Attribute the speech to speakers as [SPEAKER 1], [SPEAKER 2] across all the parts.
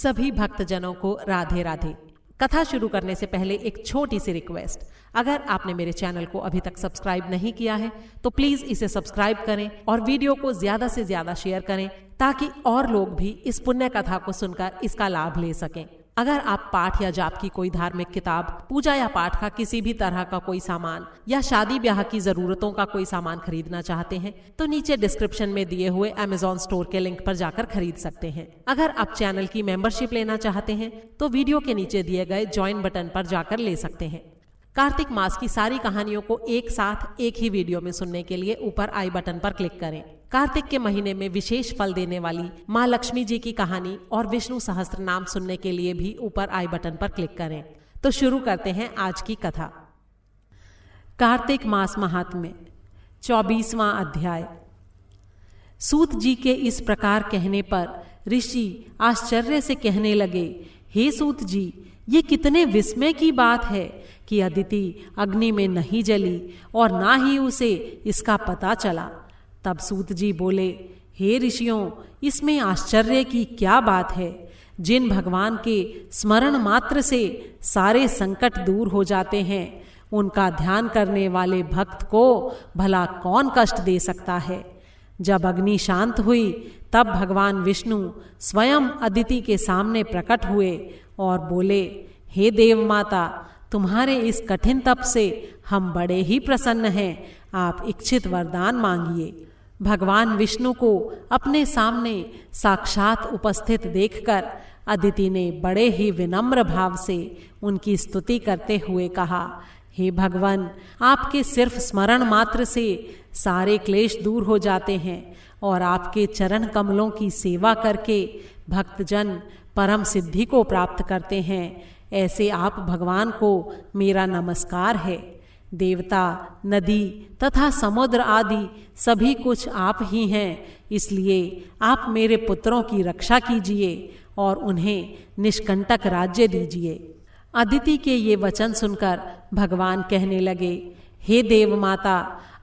[SPEAKER 1] सभी भक्तजनों को राधे राधे। कथा शुरू करने से पहले एक छोटी सी रिक्वेस्ट, अगर आपने मेरे चैनल को अभी तक सब्सक्राइब नहीं किया है तो प्लीज इसे सब्सक्राइब करें और वीडियो को ज्यादा से ज्यादा शेयर करें ताकि और लोग भी इस पुण्य कथा को सुनकर इसका लाभ ले सकें। अगर आप पाठ या जाप की कोई धार्मिक किताब, पूजा या पाठ का किसी भी तरह का कोई सामान या शादी ब्याह की जरूरतों का कोई सामान खरीदना चाहते हैं तो नीचे डिस्क्रिप्शन में दिए हुए अमेज़न स्टोर के लिंक पर जाकर खरीद सकते हैं। अगर आप चैनल की मेंबरशिप लेना चाहते हैं तो वीडियो के नीचे दिए गए ज्वाइन बटन पर जाकर ले सकते हैं। कार्तिक मास की सारी कहानियों को एक साथ एक ही वीडियो में सुनने के लिए ऊपर आई बटन पर क्लिक करें। कार्तिक के महीने में विशेष फल देने वाली माँ लक्ष्मी जी की कहानी और विष्णु सहस्त्र नाम सुनने के लिए भी ऊपर आई बटन पर क्लिक करें। तो शुरू करते हैं आज की कथा। कार्तिक मास महात्म्य 24वां अध्याय। सूत जी के इस प्रकार कहने पर ऋषि आश्चर्य से कहने लगे, हे सूत जी, ये कितने विस्मय की बात है कि अदिति अग्नि में नहीं जली और ना ही उसे इसका पता चला। तब सूत जी बोले, हे ऋषियों, इसमें आश्चर्य की क्या बात है। जिन भगवान के स्मरण मात्र से सारे संकट दूर हो जाते हैं, उनका ध्यान करने वाले भक्त को भला कौन कष्ट दे सकता है। जब अग्नि शांत हुई तब भगवान विष्णु स्वयं अदिति के सामने प्रकट हुए और बोले, हे देव माता, तुम्हारे इस कठिन तप से हम बड़े ही प्रसन्न हैं। आप इच्छित वरदान मांगिए। भगवान विष्णु को अपने सामने साक्षात उपस्थित देखकर अदिति ने बड़े ही विनम्र भाव से उनकी स्तुति करते हुए कहा, हे भगवान, आपके सिर्फ स्मरण मात्र से सारे क्लेश दूर हो जाते हैं और आपके चरण कमलों की सेवा करके भक्तजन परम सिद्धि को प्राप्त करते हैं। ऐसे आप भगवान को मेरा नमस्कार है। देवता, नदी तथा समुद्र आदि सभी कुछ आप ही हैं, इसलिए आप मेरे पुत्रों की रक्षा कीजिए और उन्हें निष्कंटक राज्य दीजिए। अदिति के ये वचन सुनकर भगवान कहने लगे, हे देव माता,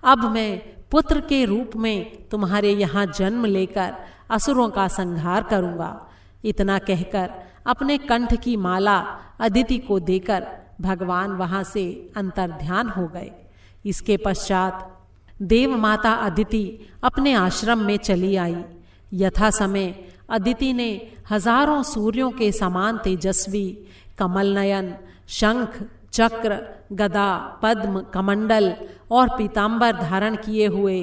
[SPEAKER 1] अब मैं पुत्र के रूप में तुम्हारे यहाँ जन्म लेकर असुरों का संहार करूँगा। इतना कहकर अपने कंठ की माला अदिति को देकर भगवान वहां से अंतर्ध्यान हो गए। इसके पश्चात देव माता अदिति अपने आश्रम में चली आई। यथा समय अदिति ने हजारों सूर्यों के समान तेजस्वी कमल नयन, शंख, चक्र, गदा, पद्म, कमंडल और पीतांबर धारण किए हुए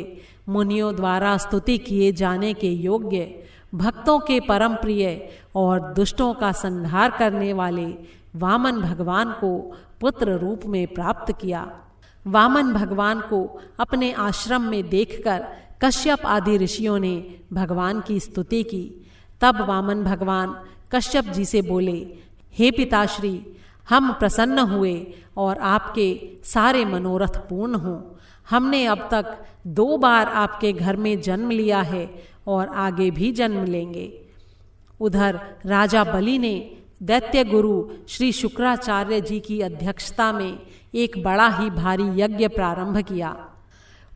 [SPEAKER 1] मुनियों द्वारा स्तुति किए जाने के योग्य, भक्तों के परम प्रिय और दुष्टों का संहार करने वाले वामन भगवान को पुत्र रूप में प्राप्त किया। वामन भगवान को अपने आश्रम में देखकर कश्यप आदि ऋषियों ने भगवान की स्तुति की। तब वामन भगवान कश्यप जी से बोले, हे पिताश्री, हम प्रसन्न हुए और आपके सारे मनोरथ पूर्ण हों। हमने अब तक 2 बार आपके घर में जन्म लिया है और आगे भी जन्म लेंगे। उधर राजा बलि ने दैत्य गुरु श्री शुक्राचार्य जी की अध्यक्षता में एक बड़ा ही भारी यज्ञ प्रारंभ किया।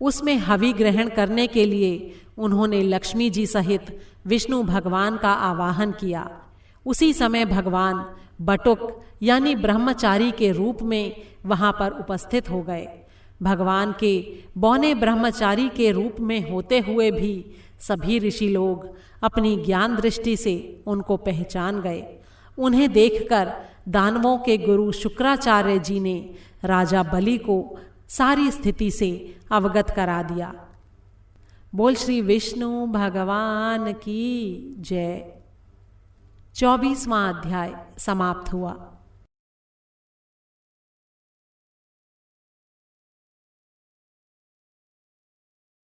[SPEAKER 1] उसमें हवि ग्रहण करने के लिए उन्होंने लक्ष्मी जी सहित विष्णु भगवान का आवाहन किया। उसी समय भगवान बटुक यानी ब्रह्मचारी के रूप में वहां पर उपस्थित हो गए। भगवान के बौने ब्रह्मचारी के रूप में होते हुए भी सभी ऋषि लोग अपनी ज्ञान दृष्टि से उनको पहचान गए। उन्हें देखकर दानवों के गुरु शुक्राचार्य जी ने राजा बलि को सारी स्थिति से अवगत करा दिया। बोल श्री विष्णु भगवान की जय। 24वां अध्याय समाप्त हुआ।